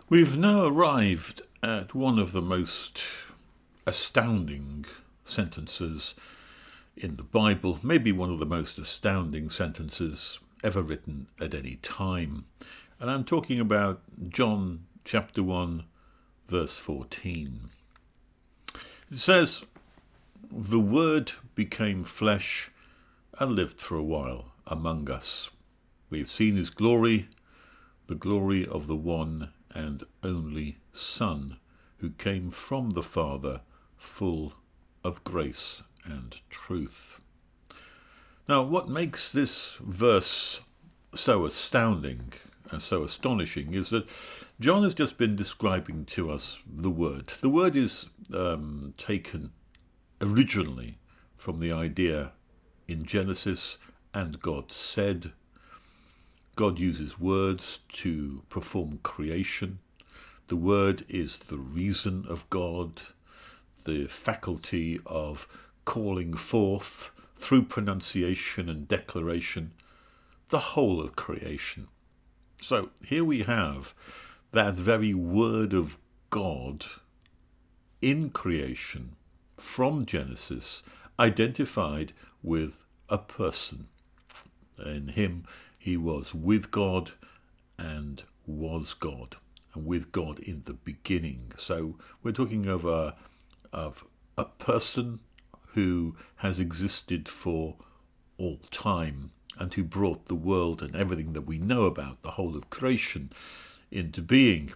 We've now arrived at one of the most astounding sentences in the Bible, maybe one of the most astounding sentences ever written at any time. And I'm talking about John chapter 1, verse 14. It says, "The Word became flesh and lived for a while among us. We've seen his glory, the glory of the one and only Son, who came from the Father, full of grace and truth." Now, what makes this verse so astounding and so astonishing is that John has just been describing to us the Word. The Word is taken originally from the idea in Genesis, "and God said." God uses words to perform creation. The word is the reason of God, the faculty of calling forth through pronunciation and declaration the whole of creation. So here we have that very word of God in creation from Genesis identified with a person. In him he was with God and was God, and with God in the beginning. So we're talking of a person who has existed for all time and who brought the world and everything that we know about, the whole of creation, into being.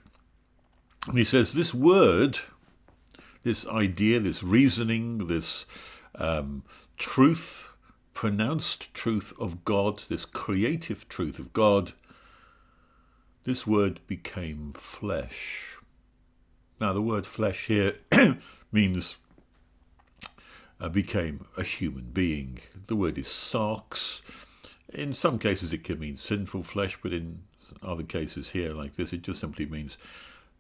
And he says this word, this idea, this reasoning, this truth, pronounced truth of God, this creative truth of God, this word became flesh. Now, the word flesh here means became a human being. The word is sarx. In some cases it can mean sinful flesh, but in other cases here, like this, it just simply means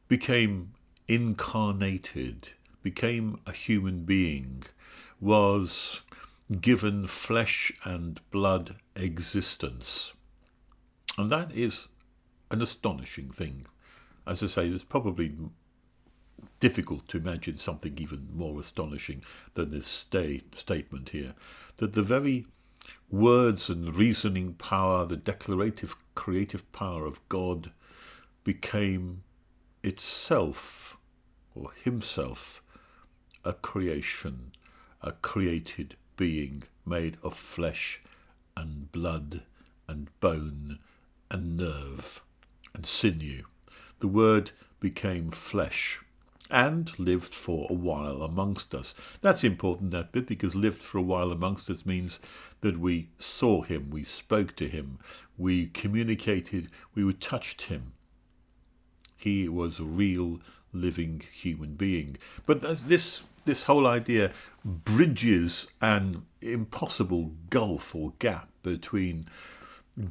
became incarnated, became a human being, was given flesh and blood existence. And that is an astonishing thing. As I say, it's probably difficult to imagine something even more astonishing than this statement here, that the very words and reasoning power, the declarative creative power of God became itself, or himself, a creation, a created being made of flesh and blood and bone and nerve and sinew. The Word became flesh and lived for a while amongst us. That's important, that bit, because lived for a while amongst us means that we saw him, we spoke to him, we communicated, we touched him. He was a real living human being. But this whole idea bridges an impossible gulf or gap between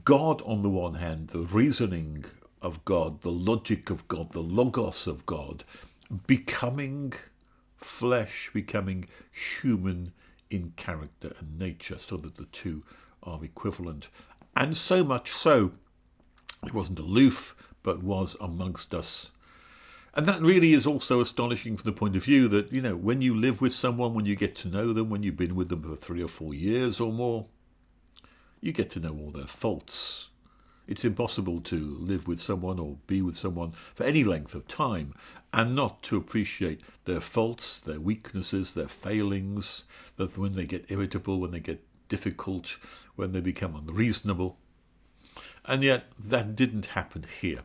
God on the one hand, the reasoning of God, the logic of God, the logos of God, becoming flesh, becoming human in character and nature, so that the two are equivalent. And so much so, it wasn't aloof, but was amongst us. And that really is also astonishing from the point of view that, when you live with someone, when you get to know them, when you've been with them for 3 or 4 years or more, you get to know all their faults. It's impossible to live with someone or be with someone for any length of time and not to appreciate their faults, their weaknesses, their failings, that when they get irritable, when they get difficult, when they become unreasonable. And yet that didn't happen here,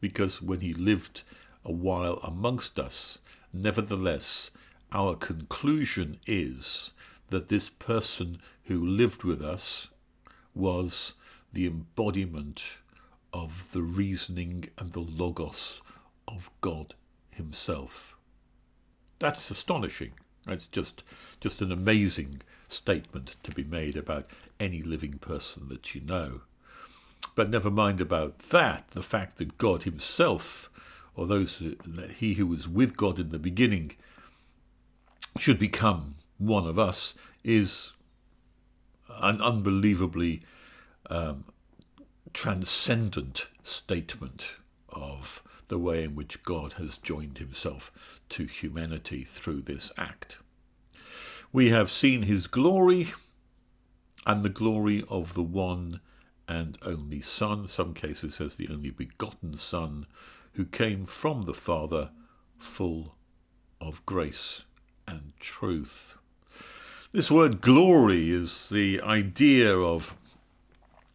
because when he lived a while amongst us, nevertheless, our conclusion is that this person who lived with us was the embodiment of the reasoning and the logos of God himself. That's astonishing. That's just an amazing statement to be made about any living person that you know. But never mind about that, the fact that God himself, or he who was with God in the beginning, should become one of us, is an unbelievably transcendent statement of the way in which God has joined himself to humanity through this act. We have seen his glory and the glory of the one and only Son, some cases as the only begotten Son, who came from the Father, full of grace and truth. This word glory is the idea of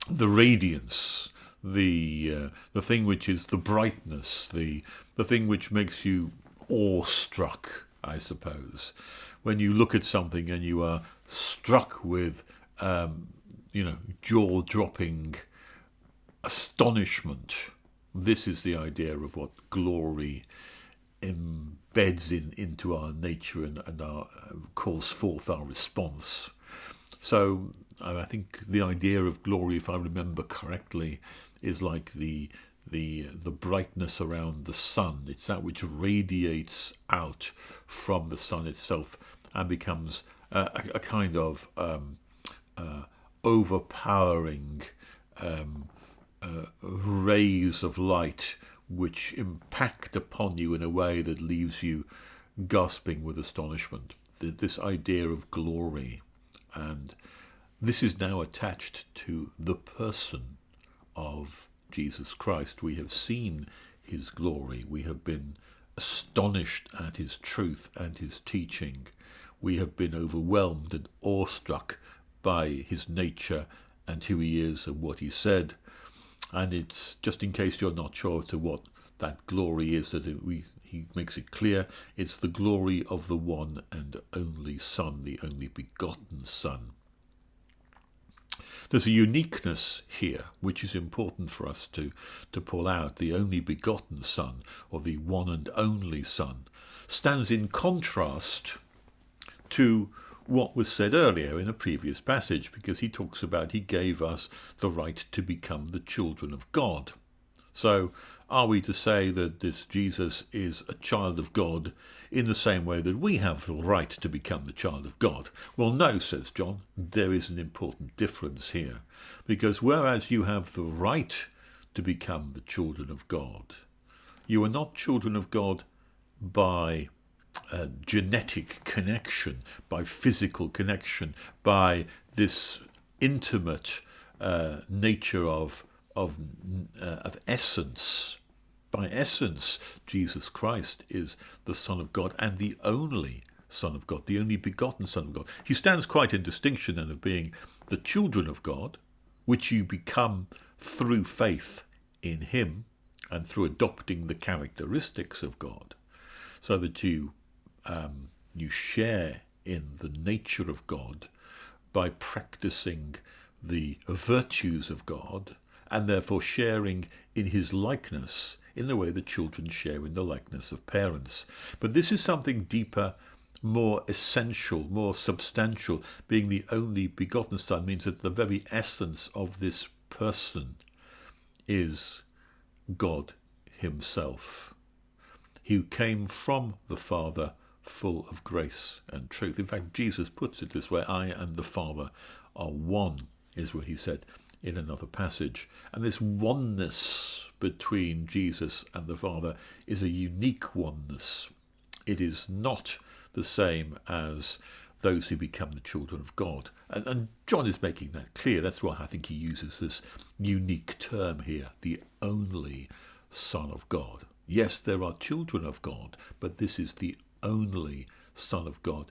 the radiance, the thing which is the brightness, the thing which makes you awestruck, I suppose. When you look at something and you are struck with, jaw-dropping astonishment, this is the idea of what glory embeds into our nature and calls forth our response. So I think the idea of glory, if I remember correctly, is like the brightness around the sun. It's that which radiates out from the sun itself and becomes a kind of overpowering rays of light which impact upon you in a way that leaves you gasping with astonishment. This idea of glory. And this is now attached to the person of Jesus Christ. We have seen his glory. We have been astonished at his truth and his teaching. We have been overwhelmed and awestruck by his nature and who he is and what he said. And it's just in case you're not sure as to what that glory is, that he makes it clear. It's the glory of the one and only Son, the only begotten Son. There's a uniqueness here which is important for us to pull out. The only begotten Son, or the one and only Son, stands in contrast to what was said earlier in a previous passage, because he talks about he gave us the right to become the children of God. So are we to say that this Jesus is a child of God in the same way that we have the right to become the child of God? Well, no, says John, there is an important difference here, because whereas you have the right to become the children of God, you are not children of God by genetic connection, by physical connection, by this intimate nature of essence. By essence, Jesus Christ is the Son of God and the only Son of God, the only begotten Son of God. He stands quite in distinction then of being the children of God, which you become through faith in him and through adopting the characteristics of God, so that you share in the nature of God by practicing the virtues of God, and therefore sharing in his likeness in the way that children share in the likeness of parents. But this is something deeper, more essential, more substantial. Being the only begotten Son means that the very essence of this person is God himself, who came from the Father, full of grace and truth. In fact, Jesus puts it this way: I and the Father are one, is what he said in another passage. And this oneness between Jesus and the Father is a unique oneness. It is not the same as those who become the children of God. And John is making that clear. That's why I think he uses this unique term here, the only Son of God. Yes, there are children of God, but this is the only Son of God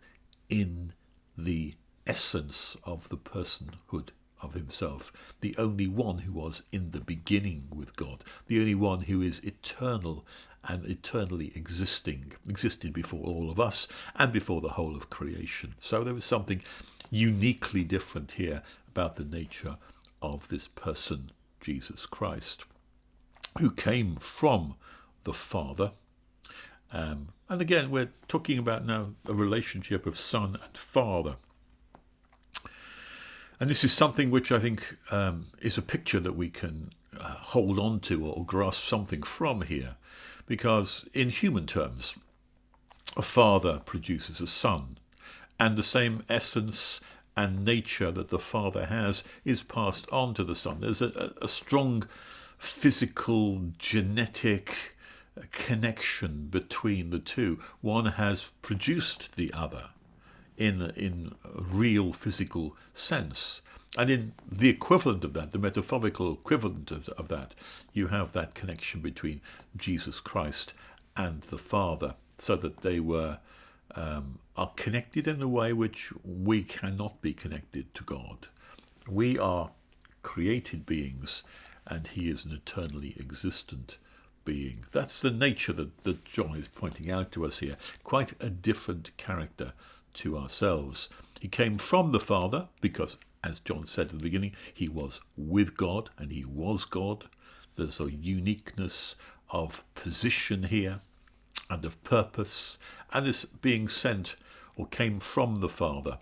in the essence of the personhood of himself, the only one who was in the beginning with God, the only one who is eternal and eternally existed before all of us and before the whole of creation. So there is something uniquely different here about the nature of this person, Jesus Christ, who came from the Father. And again, we're talking about now a relationship of son and father. And this is something which I think is a picture that we can hold on to or grasp something from here. Because in human terms, a father produces a son, and the same essence and nature that the father has is passed on to the son. There's a strong physical, genetic connection between the two. One has produced the other in a real physical sense. And in the equivalent of that, the metaphorical equivalent of that, you have that connection between Jesus Christ and the Father, so that they are connected in a way which we cannot be connected to God. We are created beings, and he is an eternally existent being. That's the nature that John is pointing out to us here. Quite a different character to ourselves. He came from the Father because, as John said at the beginning, he was with God and he was God. There's a uniqueness of position here and of purpose, and is being sent or came from the Father.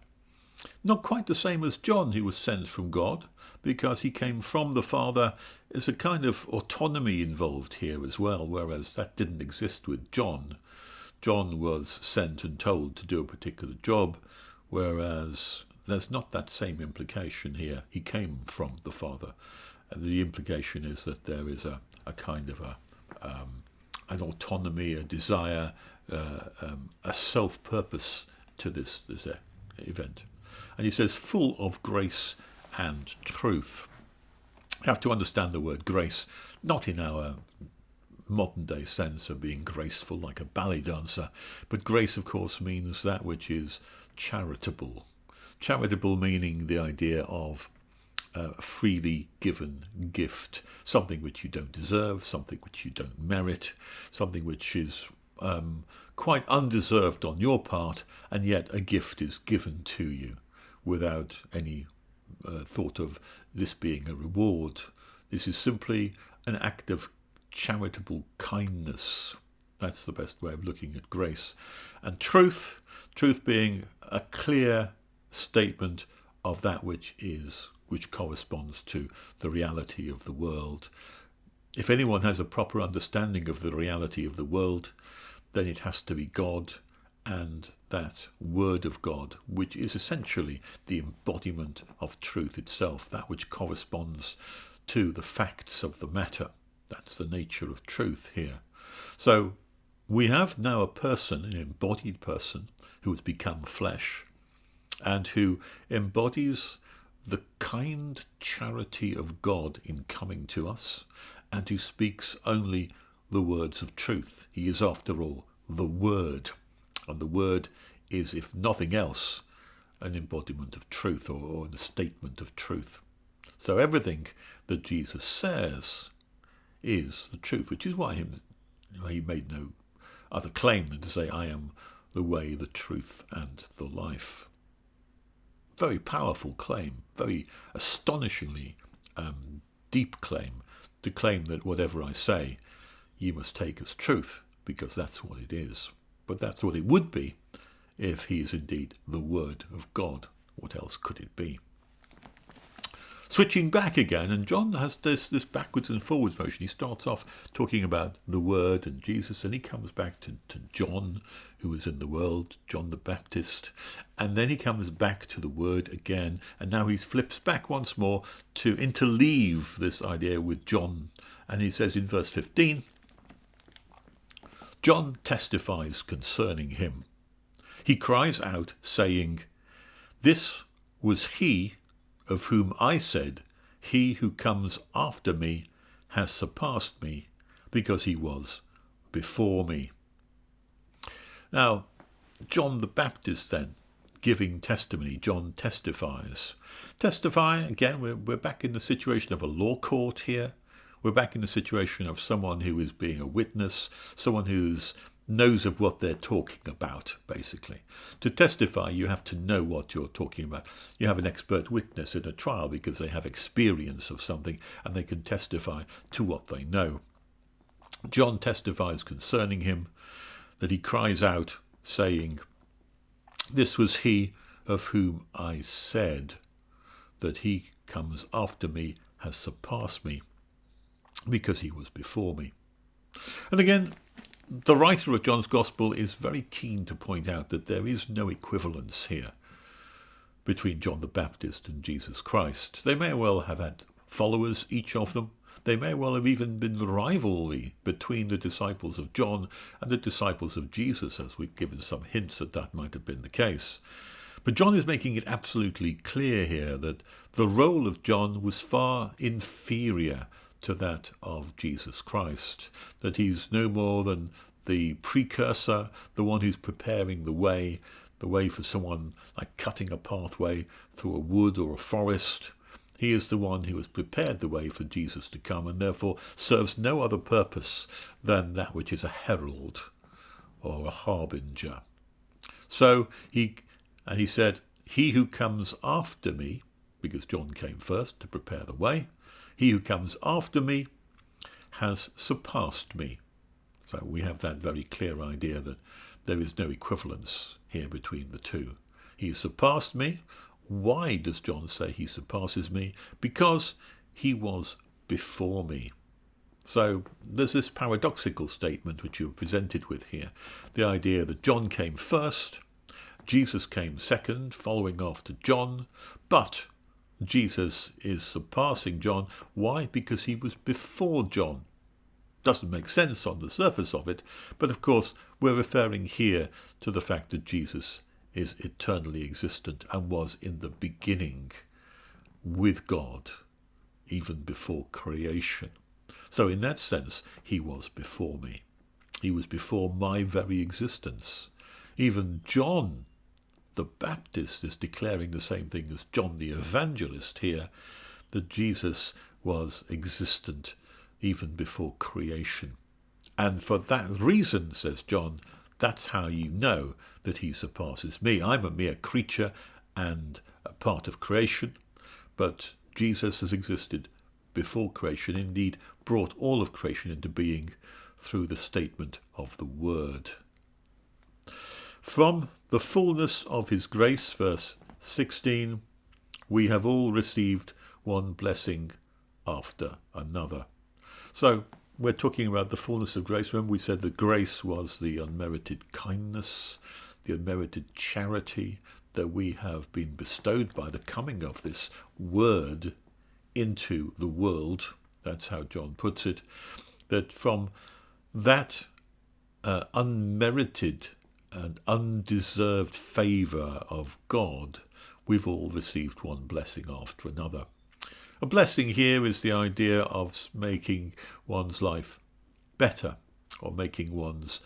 Not quite the same as John, who was sent from God, because he came from the Father. There's a kind of autonomy involved here as well, whereas that didn't exist with John. John was sent and told to do a particular job, whereas there's not that same implication here. He came from the Father. And the implication is that there is a kind of an autonomy, a desire, a self-purpose to this event. And he says, full of grace and truth. You have to understand the word grace, not in our modern day sense of being graceful like a ballet dancer, but grace, of course, means that which is charitable. Charitable meaning the idea of a freely given gift, something which you don't deserve, something which you don't merit, something which is quite undeserved on your part, and yet a gift is given to you without any thought of this being a reward. This is simply an act of charitable kindness. That's the best way of looking at grace. And truth being a clear statement of that which corresponds to the reality of the world. If anyone has a proper understanding of the reality of the world, then it has to be God and that word of God, which is essentially the embodiment of truth itself, that which corresponds to the facts of the matter. That's the nature of truth here. So we have now a person, an embodied person, who has become flesh and who embodies the kind charity of God in coming to us, and who speaks only the words of truth. He is, after all, the Word. And the Word is, if nothing else, an embodiment of truth, or a statement of truth. So everything that Jesus says is the truth, which is why he made no other claim than to say, I am the way, the truth, and the life. Very powerful claim, very astonishingly deep claim, to claim that whatever I say, you must take as truth, because that's what it is. But that's what it would be if he is indeed the Word of God. What else could it be? Switching back again, and John has this backwards and forwards motion. He starts off talking about the Word and Jesus, and he comes back to John, who was in the world, John the Baptist, and then he comes back to the Word again, and now he flips back once more to interleave this idea with John, and he says in verse 15, John testifies concerning him. He cries out, saying, This was he of whom I said, He who comes after me has surpassed me, because he was before me. Now, John the Baptist then, giving testimony, John testifies. Testify, again, we're back in the situation of a law court here. We're back in the situation of someone who is being a witness, someone who knows of what they're talking about, basically. To testify, you have to know what you're talking about. You have an expert witness in a trial because they have experience of something and they can testify to what they know. John testifies concerning him that he cries out, saying, This was he of whom I said, that he comes after me has surpassed me, because he was before me. And again, the writer of John's Gospel is very keen to point out that there is no equivalence here between John the Baptist and Jesus Christ. They may well have had followers, each of them. They may well have even been rivalry between the disciples of John and the disciples of Jesus, as we've given some hints that that might have been the case. But John is making it absolutely clear here that the role of John was far inferior to that of Jesus Christ, that he's no more than the precursor, the one who's preparing the way for someone like cutting a pathway through a wood or a forest. He is the one who has prepared the way for Jesus to come, and therefore serves no other purpose than that which is a herald or a harbinger. So he said, he who comes after me, because John came first to prepare the way, he who comes after me has surpassed me. So we have that very clear idea that there is no equivalence here between the two. He surpassed me. Why does John say he surpasses me? Because he was before me. So there's this paradoxical statement which you're presented with here. The idea that John came first, Jesus came second, following after John, but Jesus is surpassing John. Why? Because he was before John. Doesn't make sense on the surface of it, but of course we're referring here to the fact that Jesus is eternally existent and was in the beginning with God, even before creation. So in that sense, he was before me. He was before my very existence. Even John the Baptist is declaring the same thing as John the Evangelist here, that Jesus was existent even before creation. And for that reason, says John, that's how you know that he surpasses me. I'm a mere creature and a part of creation, but Jesus has existed before creation, indeed brought all of creation into being through the statement of the Word. From the fullness of his grace, verse 16, we have all received one blessing after another. So we're talking about the fullness of grace. Remember we said that grace was the unmerited kindness, the unmerited charity that we have been bestowed by the coming of this Word into the world. That's how John puts it. That from that unmerited and undeserved favour of God, we've all received one blessing after another. A blessing here is the idea of making one's life better, or making one's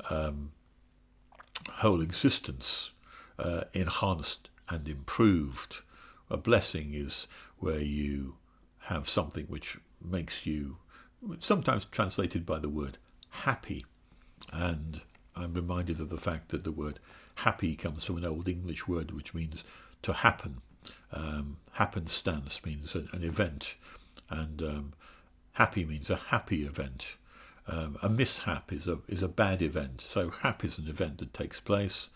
whole existence enhanced and improved. A blessing is where you have something which makes you, sometimes translated by the word happy, and I'm reminded of the fact that the word happy comes from an Old English word which means to happen. Happenstance means an event, and happy means a happy event. A mishap is a bad event. So hap is an event that takes place,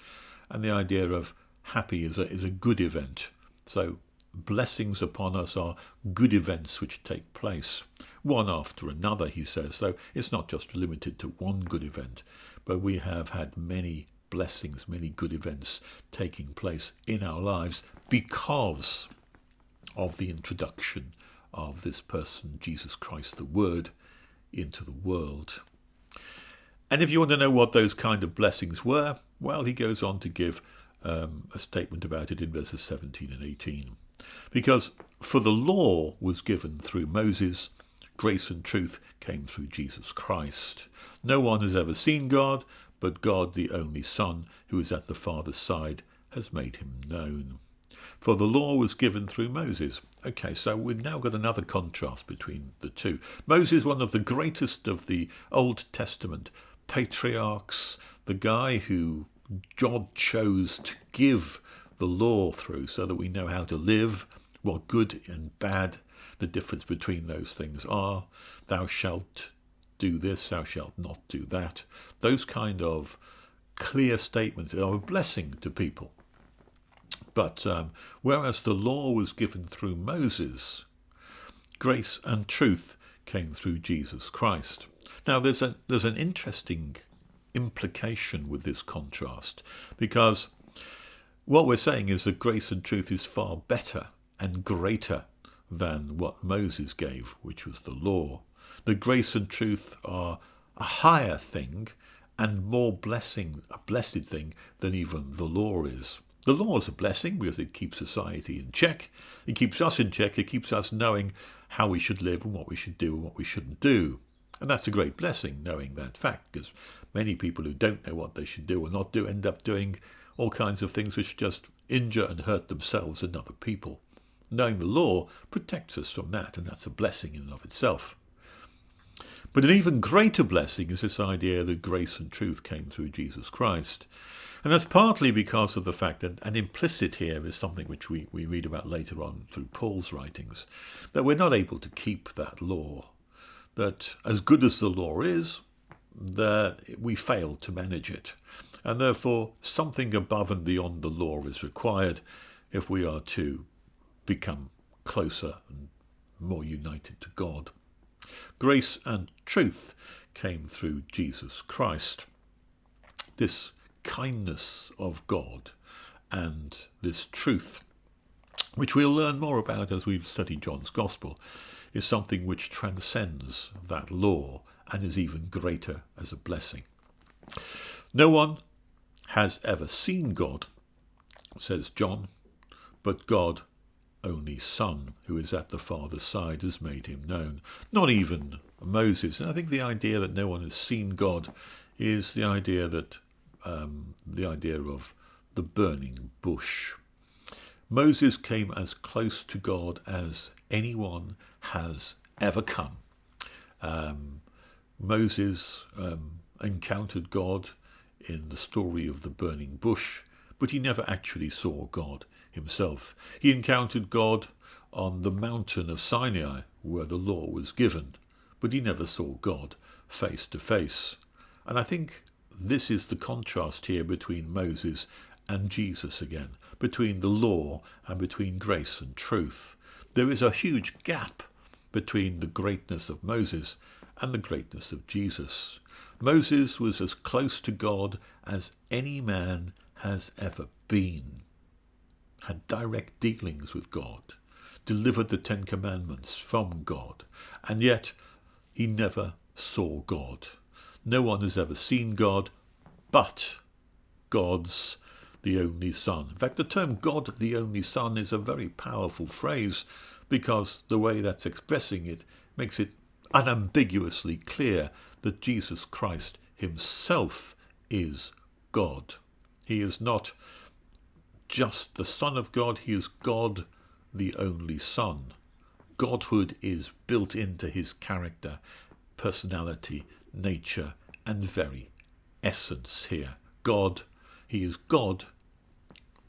and the idea of happy is a good event. So blessings upon us are good events which take place, one after another, he says. So it's not just limited to one good event, but we have had many blessings, many good events taking place in our lives because of the introduction of this person, Jesus Christ, the Word, into the world. And if you want to know what those kind of blessings were, well, he goes on to give a statement about it in verses 17 and 18. Because for the law was given through Moses, grace and truth came through Jesus Christ. No one has ever seen God, but God, the only Son, who is at the Father's side, has made him known. For the law was given through Moses. Okay, so we've now got another contrast between the two. Moses, one of the greatest of the Old Testament patriarchs, the guy who God chose to give the law through so that we know how to live, what good and bad the difference between those things are. Thou shalt do this, thou shalt not do that. Those kind of clear statements are a blessing to people. But whereas the law was given through Moses, grace and truth came through Jesus Christ. Now there's an interesting implication with this contrast, because what we're saying is that grace and truth is far better and greater than what Moses gave, which was the law. The grace and truth are a higher thing and more a blessed thing than even the law is. The law is a blessing because it keeps society in check. It keeps us in check. It keeps us knowing how we should live and what we should do and what we shouldn't do. And that's a great blessing, knowing that fact, because many people who don't know what they should do or not do end up doing all kinds of things which just injure and hurt themselves and other people. Knowing the law protects us from that, and that's a blessing in and of itself. But an even greater blessing is this idea that grace and truth came through Jesus Christ. And that's partly because of the fact that, and implicit here is something which we read about later on through Paul's writings, that we're not able to keep that law. That as good as the law is, that we fail to manage it. And therefore something above and beyond the law is required if we are to become closer and more united to God. Grace and truth came through Jesus Christ. This kindness of God and this truth, which we'll learn more about as we study John's Gospel, is something which transcends that law and is even greater as a blessing. No one has ever seen God, says John, but God only Son, who is at the Father's side, has made him known. Not even Moses. And I think the idea that no one has seen God is the idea of the burning bush. Moses came as close to God as anyone has ever come. Moses encountered God in the story of the burning bush, but he never actually saw God himself. He encountered God on the mountain of Sinai, where the law was given, but he never saw God face to face. And I think this is the contrast here between Moses and Jesus again, between the law and between grace and truth. There is a huge gap between the greatness of Moses and the greatness of Jesus. Moses was as close to God as any man has ever been, had direct dealings with God, delivered the Ten Commandments from God, and yet he never saw God. No one has ever seen God but God's the only Son. In fact, the term God the only Son is a very powerful phrase because the way that's expressing it makes it unambiguously clear that Jesus Christ himself is God. He is not just the Son of God, he is God the only Son. Godhood is built into his character, personality, nature, and very essence here. God, he is God,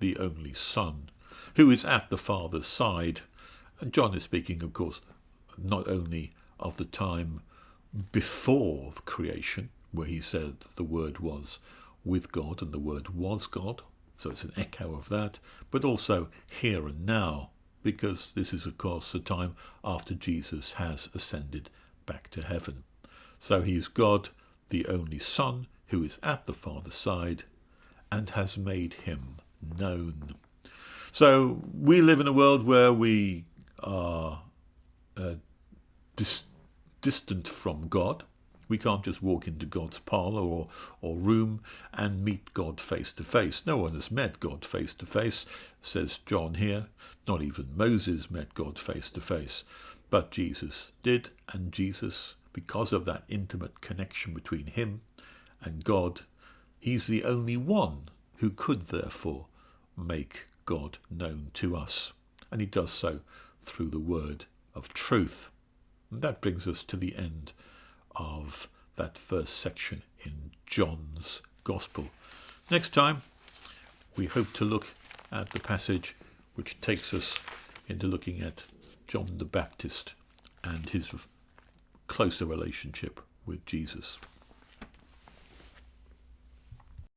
the only Son, who is at the Father's side. And John is speaking, of course, not only of the time before creation, where he said the Word was with God and the Word was God, so it's an echo of that, but also here and now, because this is, of course, the time after Jesus has ascended back to heaven. So he's God, the only Son, who is at the Father's side and has made him known. So we live in a world where we are distant from God. We can't just walk into God's parlour or room and meet God face to face. No one has met God face to face, says John here. Not even Moses met God face to face. But Jesus did, and Jesus, because of that intimate connection between him and God, he's the only one who could therefore make God known to us. And he does so through the word of truth. And that brings us to the end of that first section in John's Gospel. Next time, we hope to look at the passage which takes us into looking at John the Baptist and his closer relationship with Jesus.